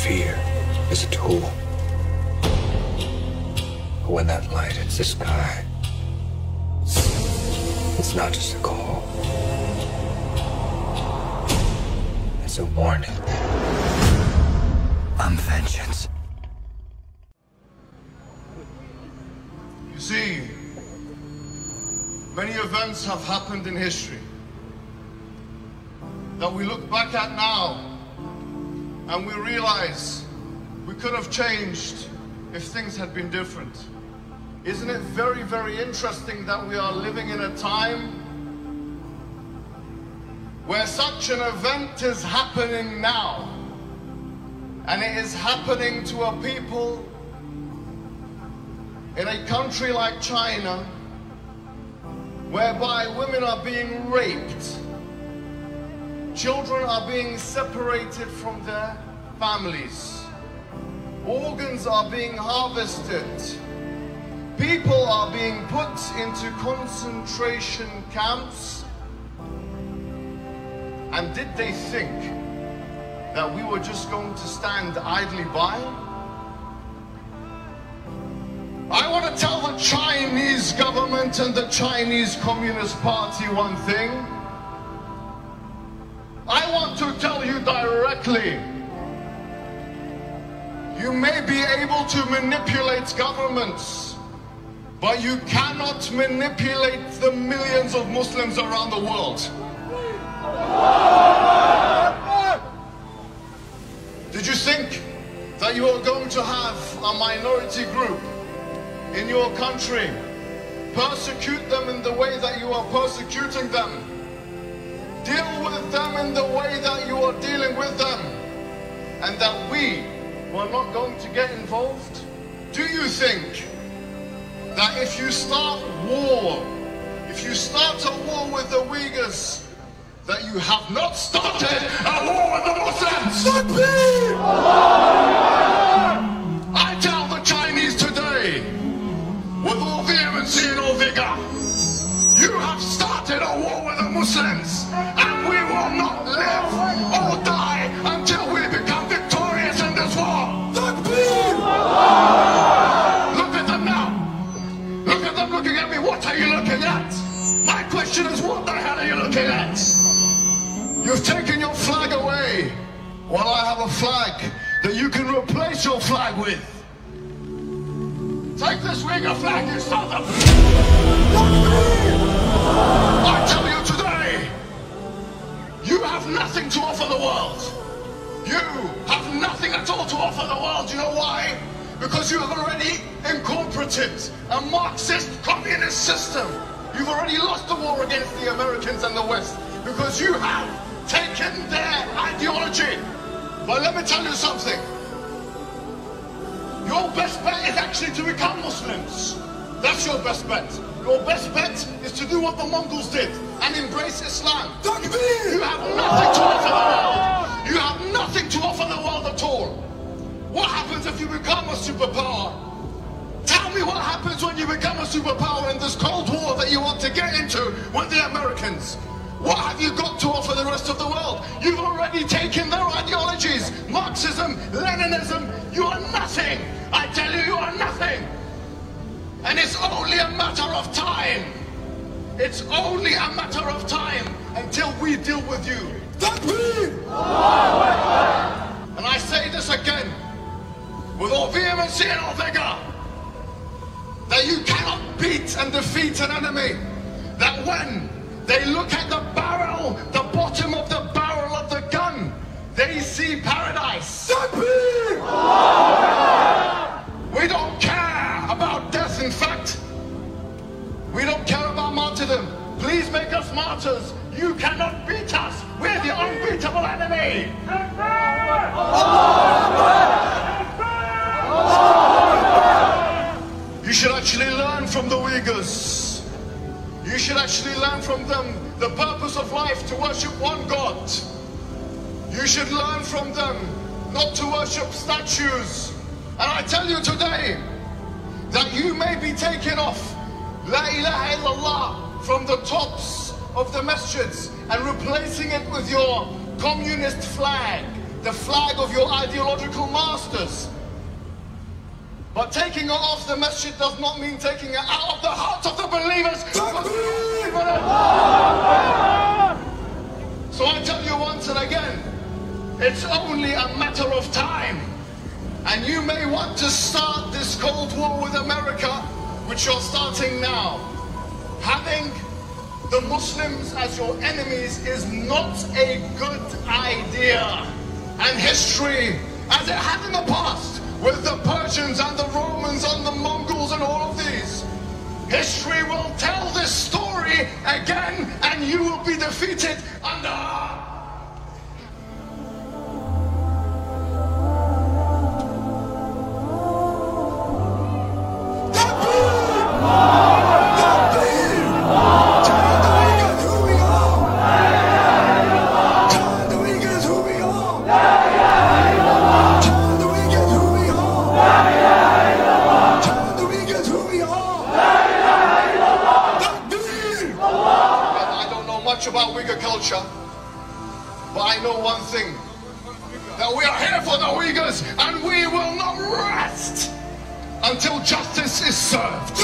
fear is a tool. But when that light hits the sky, it's not just a call. It's a warning. I'm vengeance. You see, many events have happened in history that we look back at now and we realize we could have changed if things had been different. Isn't it very, very interesting that we are living in a time where such an event is happening now, and it is happening to a people in a country like China, whereby women are being raped, children are being separated from their families, organs are being harvested, people are being put into concentration camps. And did they think that we were just going to stand idly by? I want to tell the Chinese government and the Chinese Communist Party one thing. I want to tell you directly, you may be able to manipulate governments, but you cannot manipulate the millions of Muslims around the world. Did you think that you were going to have a minority group in your country persecute them in the way that you are persecuting them, deal with them in the way that you are dealing with them, and that we were not going to get involved? Do you think that if you start war, if you start a war with the Uyghurs, that you have not started a war with the Muslims? I tell the Chinese today, with all vehemency and all vigor, you have started a war with the Muslims, and we will not live or die until we become victorious in this war. Look at them now. Look at them looking at me. What are you looking at? My question is, what the hell are you looking at? You've taken your flag away, while I have a flag that you can replace your flag with. Take this Uyghur flag, you son of... I tell you today, you have nothing to offer the world. You have nothing at all to offer the world. You know why? Because you have already incorporated a Marxist communist system. You've already lost the war against the Americans and the West, because you have taken their ideology. But let me tell you something. Your best bet is actually to become Muslims. That's your best bet. Your best bet is to do what the Mongols did and embrace Islam. You have nothing to offer the world. You have nothing to offer the world at all. What happens if you become a superpower? Tell me what happens when you become a superpower in this Cold War that you want to get into with the Americans. What have you got to offer the rest of the world? You've already taken their ideologies. Marxism, Leninism, you are nothing. I tell you, you are nothing. And it's only a matter of time. It's only a matter of time until we deal with you. And I say this again, with all vehemency and all vigor, that you cannot beat and defeat an enemy. That when they look at the barrel, the bottom of the barrel of the gun, they see paradise. We don't care about death. In fact, we don't care about martyrdom. Please make us martyrs. You cannot beat us. We're the unbeatable enemy. You should actually learn from the Uyghurs. You should actually learn from them the purpose of life, to worship one God. You should learn from them not to worship statues. And I tell you today that you may be taking off La ilaha illallah from the tops of the masjids and replacing it with your communist flag, the flag of your ideological masters. But taking it off the masjid does not mean taking it out of the hearts of the believers. So I tell you once and again, it's only a matter of time. And you may want to start this Cold War with America, which you're starting now. Having the Muslims as your enemies is not a good idea. And history, as it had in the past, with the Persians and the Romans and the Mongols and all of these, history will tell this story again, and you will be defeated under... about Uyghur culture, but I know one thing, that we are here for the Uyghurs and we will not rest until justice is served.